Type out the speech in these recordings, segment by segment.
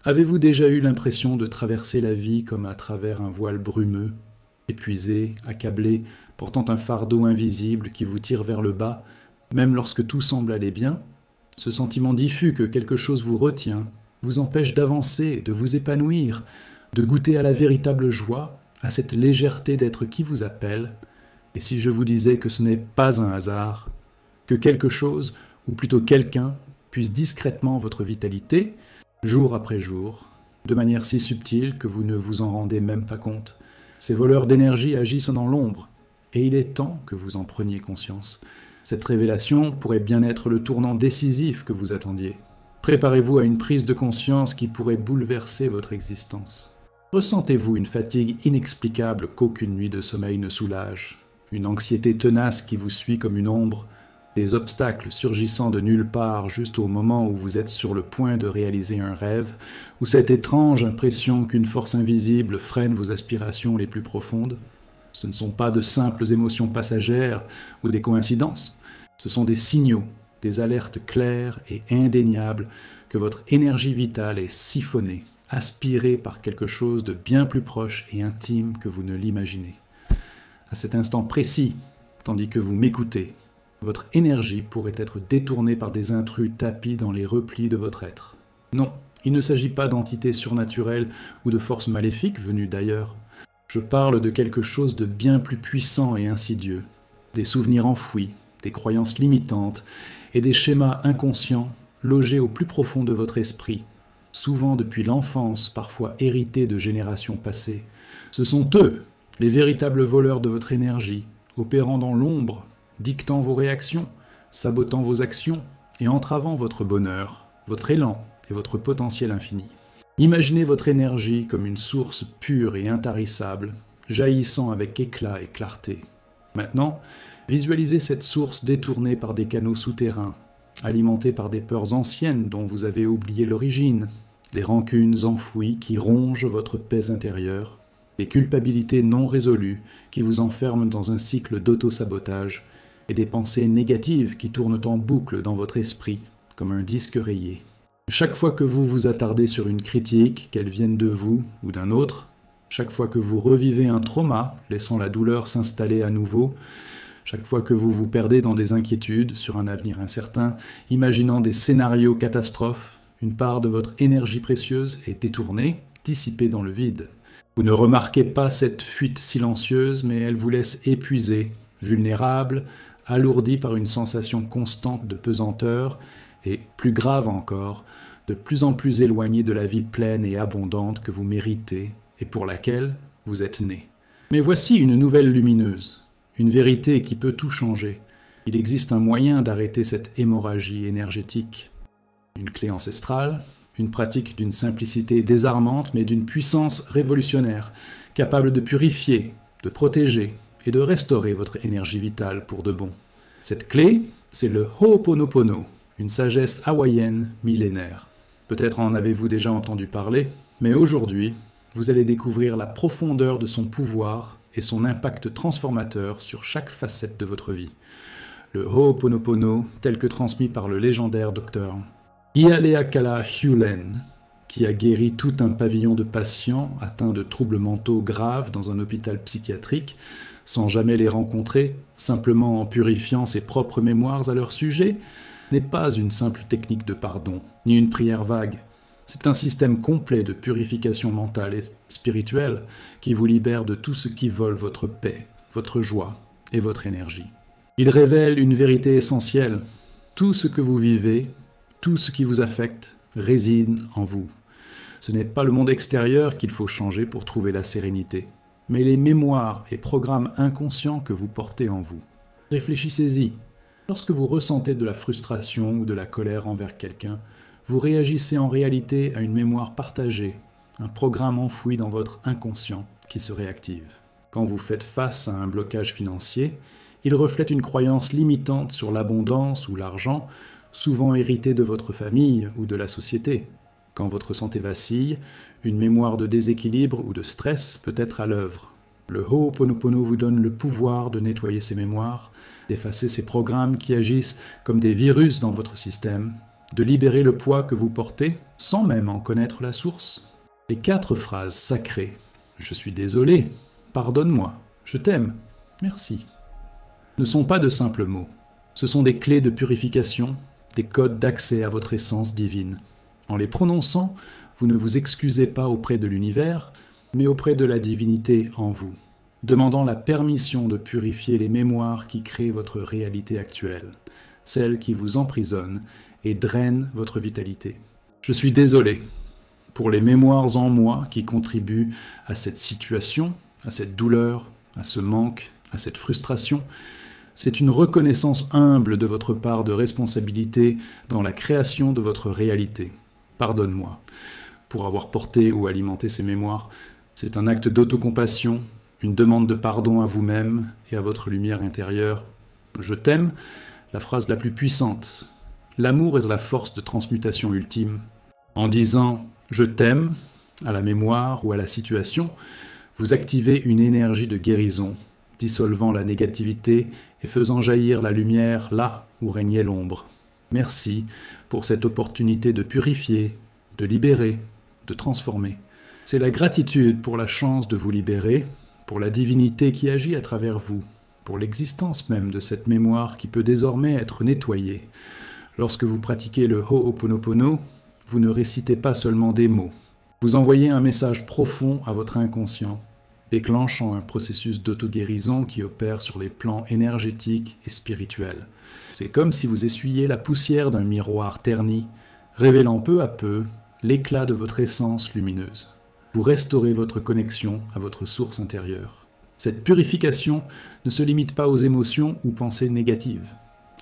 Avez-vous déjà eu l'impression de traverser la vie comme à travers un voile brumeux, épuisé, accablé, portant un fardeau invisible qui vous tire vers le bas, même lorsque tout semble aller bien? Ce sentiment diffus que quelque chose vous retient, vous empêche d'avancer, de vous épanouir, de goûter à la véritable joie, à cette légèreté d'être qui vous appelle. Et si je vous disais que ce n'est pas un hasard, que quelque chose, ou plutôt quelqu'un, puise discrètement votre vitalité, jour après jour, de manière si subtile que vous ne vous en rendez même pas compte. Ces voleurs d'énergie agissent dans l'ombre, et il est temps que vous en preniez conscience. Cette révélation pourrait bien être le tournant décisif que vous attendiez. Préparez-vous à une prise de conscience qui pourrait bouleverser votre existence. Ressentez-vous une fatigue inexplicable qu'aucune nuit de sommeil ne soulage, une anxiété tenace qui vous suit comme une ombre, des obstacles surgissant de nulle part juste au moment où vous êtes sur le point de réaliser un rêve, ou cette étrange impression qu'une force invisible freine vos aspirations les plus profondes? Ce ne sont pas de simples émotions passagères ou des coïncidences, ce sont des signaux, des alertes claires et indéniables que votre énergie vitale est siphonnée, aspirée par quelque chose de bien plus proche et intime que vous ne l'imaginez. À cet instant précis, tandis que vous m'écoutez, votre énergie pourrait être détournée par des intrus tapis dans les replis de votre être. Non, il ne s'agit pas d'entités surnaturelles ou de forces maléfiques venues d'ailleurs. Je parle de quelque chose de bien plus puissant et insidieux, des souvenirs enfouis, des croyances limitantes et des schémas inconscients logés au plus profond de votre esprit, souvent depuis l'enfance, parfois hérités de générations passées. Ce sont eux, les véritables voleurs de votre énergie, opérant dans l'ombre, dictant vos réactions, sabotant vos actions et entravant votre bonheur, votre élan et votre potentiel infini. Imaginez votre énergie comme une source pure et intarissable, jaillissant avec éclat et clarté. Maintenant, visualisez cette source détournée par des canaux souterrains, alimentée par des peurs anciennes dont vous avez oublié l'origine, des rancunes enfouies qui rongent votre paix intérieure, des culpabilités non résolues qui vous enferment dans un cycle d'auto-sabotage, et des pensées négatives qui tournent en boucle dans votre esprit, comme un disque rayé. Chaque fois que vous vous attardez sur une critique, qu'elle vienne de vous ou d'un autre, chaque fois que vous revivez un trauma, laissant la douleur s'installer à nouveau, chaque fois que vous vous perdez dans des inquiétudes sur un avenir incertain, imaginant des scénarios catastrophes, une part de votre énergie précieuse est détournée, dissipée dans le vide. Vous ne remarquez pas cette fuite silencieuse, mais elle vous laisse épuisé, vulnérable, alourdi par une sensation constante de pesanteur et, plus grave encore, de plus en plus éloigné de la vie pleine et abondante que vous méritez et pour laquelle vous êtes né. Mais voici une nouvelle lumineuse, une vérité qui peut tout changer. Il existe un moyen d'arrêter cette hémorragie énergétique. Une clé ancestrale, une pratique d'une simplicité désarmante mais d'une puissance révolutionnaire, capable de purifier, de protéger et de restaurer votre énergie vitale pour de bon. Cette clé, c'est le Ho'oponopono, une sagesse hawaïenne millénaire. Peut-être en avez-vous déjà entendu parler, mais aujourd'hui, vous allez découvrir la profondeur de son pouvoir et son impact transformateur sur chaque facette de votre vie. Le Ho'oponopono, tel que transmis par le légendaire docteur Ialeakala Hulen, qui a guéri tout un pavillon de patients atteints de troubles mentaux graves dans un hôpital psychiatrique, sans jamais les rencontrer, simplement en purifiant ses propres mémoires à leur sujet, n'est pas une simple technique de pardon, ni une prière vague. C'est un système complet de purification mentale et spirituelle qui vous libère de tout ce qui vole votre paix, votre joie et votre énergie. Il révèle une vérité essentielle. Tout ce que vous vivez, tout ce qui vous affecte, réside en vous. Ce n'est pas le monde extérieur qu'il faut changer pour trouver la sérénité, mais les mémoires et programmes inconscients que vous portez en vous. Réfléchissez-y. Lorsque vous ressentez de la frustration ou de la colère envers quelqu'un, vous réagissez en réalité à une mémoire partagée, un programme enfoui dans votre inconscient qui se réactive. Quand vous faites face à un blocage financier, il reflète une croyance limitante sur l'abondance ou l'argent, souvent héritée de votre famille ou de la société. Quand votre santé vacille, une mémoire de déséquilibre ou de stress peut être à l'œuvre. Le Ho'oponopono vous donne le pouvoir de nettoyer ces mémoires, d'effacer ces programmes qui agissent comme des virus dans votre système de libérer le poids que vous portez sans même en connaître la source. Les 4 phrases sacrées « Je suis désolé »,« Pardonne-moi »,« Je t'aime »,« Merci » ne sont pas de simples mots. Ce sont des clés de purification, des codes d'accès à votre essence divine. En les prononçant, vous ne vous excusez pas auprès de l'univers, mais auprès de la divinité en vous, demandant la permission de purifier les mémoires qui créent votre réalité actuelle, celles qui vous emprisonnent et drainent votre vitalité. Je suis désolé pour les mémoires en moi qui contribuent à cette situation, à cette douleur, à ce manque, à cette frustration. C'est une reconnaissance humble de votre part de responsabilité dans la création de votre réalité. Pardonne-moi pour avoir porté ou alimenté ces mémoires. C'est un acte d'autocompassion, une demande de pardon à vous-même et à votre lumière intérieure. Je t'aime, la phrase la plus puissante. L'amour est la force de transmutation ultime. En disant « je t'aime » à la mémoire ou à la situation, vous activez une énergie de guérison, dissolvant la négativité et faisant jaillir la lumière là où régnait l'ombre. Merci pour cette opportunité de purifier, de libérer, de transformer. C'est la gratitude pour la chance de vous libérer, pour la divinité qui agit à travers vous, pour l'existence même de cette mémoire qui peut désormais être nettoyée. Lorsque vous pratiquez le Ho'oponopono, vous ne récitez pas seulement des mots. Vous envoyez un message profond à votre inconscient, déclenchant un processus d'auto-guérison qui opère sur les plans énergétiques et spirituels. C'est comme si vous essuyiez la poussière d'un miroir terni, révélant peu à peu l'éclat de votre essence lumineuse. Vous restaurez votre connexion à votre source intérieure. Cette purification ne se limite pas aux émotions ou pensées négatives.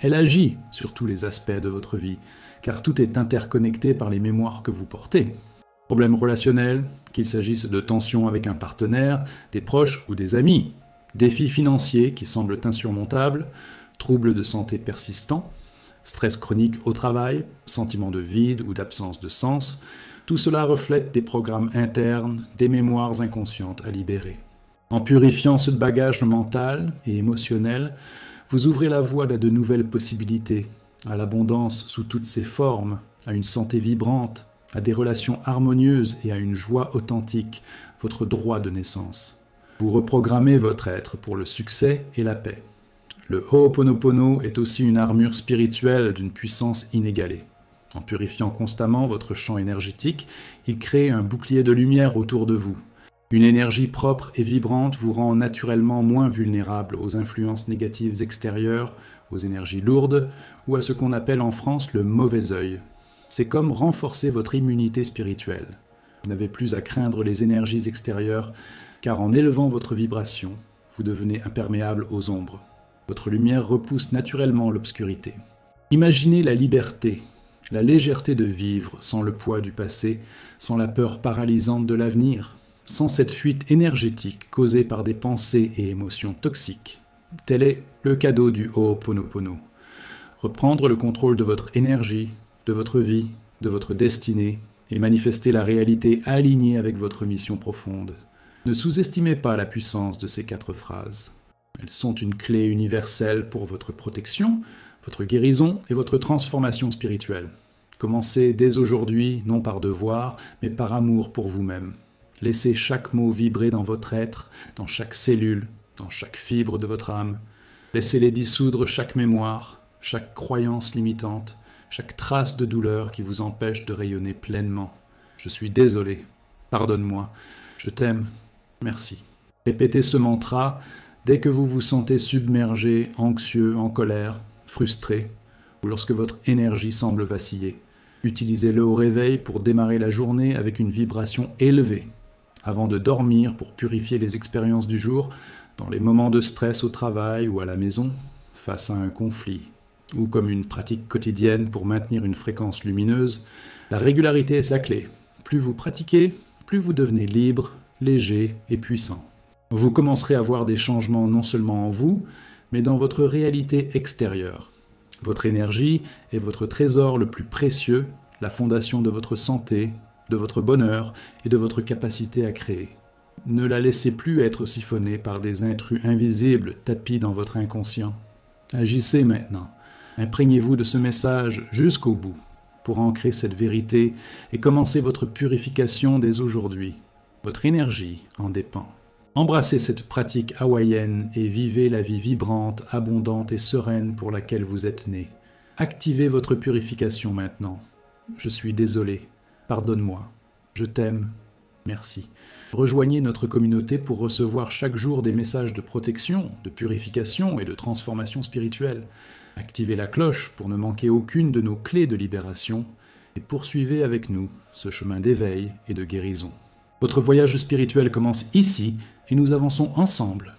Elle agit sur tous les aspects de votre vie, car tout est interconnecté par les mémoires que vous portez. Problèmes relationnels, qu'il s'agisse de tensions avec un partenaire, des proches ou des amis, défis financiers qui semblent insurmontables, troubles de santé persistants, stress chronique au travail, sentiment de vide ou d'absence de sens, tout cela reflète des programmes internes, des mémoires inconscientes à libérer. En purifiant ce bagage mental et émotionnel, vous ouvrez la voie à de nouvelles possibilités, à l'abondance sous toutes ses formes, à une santé vibrante, à des relations harmonieuses et à une joie authentique, votre droit de naissance. Vous reprogrammez votre être pour le succès et la paix. Le Ho'oponopono est aussi une armure spirituelle d'une puissance inégalée. En purifiant constamment votre champ énergétique, il crée un bouclier de lumière autour de vous. Une énergie propre et vibrante vous rend naturellement moins vulnérable aux influences négatives extérieures, aux énergies lourdes ou à ce qu'on appelle en France le mauvais œil. C'est comme renforcer votre immunité spirituelle. Vous n'avez plus à craindre les énergies extérieures, car en élevant votre vibration, vous devenez imperméable aux ombres. Votre lumière repousse naturellement l'obscurité. Imaginez la liberté, la légèreté de vivre sans le poids du passé, sans la peur paralysante de l'avenir, sans cette fuite énergétique causée par des pensées et émotions toxiques. Tel est le cadeau du Ho'oponopono. Reprendre le contrôle de votre énergie, de votre vie, de votre destinée, et manifester la réalité alignée avec votre mission profonde. Ne sous-estimez pas la puissance de ces 4 phrases. Elles sont une clé universelle pour votre protection, votre guérison et votre transformation spirituelle. Commencez dès aujourd'hui, non par devoir, mais par amour pour vous-même. Laissez chaque mot vibrer dans votre être, dans chaque cellule, dans chaque fibre de votre âme. Laissez-les dissoudre chaque mémoire, chaque croyance limitante, chaque trace de douleur qui vous empêche de rayonner pleinement. Je suis désolé, pardonne-moi, je t'aime, merci. Répétez ce mantra dès que vous vous sentez submergé, anxieux, en colère, frustré, ou lorsque votre énergie semble vaciller. Utilisez-le au réveil pour démarrer la journée avec une vibration élevée, avant de dormir pour purifier les expériences du jour, dans les moments de stress au travail ou à la maison, face à un conflit, ou comme une pratique quotidienne pour maintenir une fréquence lumineuse. La régularité est la clé. Plus vous pratiquez, plus vous devenez libre, léger et puissant. Vous commencerez à voir des changements non seulement en vous, mais dans votre réalité extérieure. Votre énergie est votre trésor le plus précieux, la fondation de votre santé, de votre bonheur et de votre capacité à créer. Ne la laissez plus être siphonnée par des intrus invisibles tapis dans votre inconscient. Agissez maintenant. Imprégnez-vous de ce message jusqu'au bout. pour ancrer cette vérité et commencer votre purification dès aujourd'hui. Votre énergie en dépend. Embrassez cette pratique hawaïenne et vivez la vie vibrante, abondante et sereine pour laquelle vous êtes né. Activez votre purification maintenant. Je suis désolé. Pardonne-moi. Je t'aime. Merci. Rejoignez notre communauté pour recevoir chaque jour des messages de protection, de purification et de transformation spirituelle. Activez la cloche pour ne manquer aucune de nos clés de libération et poursuivez avec nous ce chemin d'éveil et de guérison. Votre voyage spirituel commence ici et nous avançons ensemble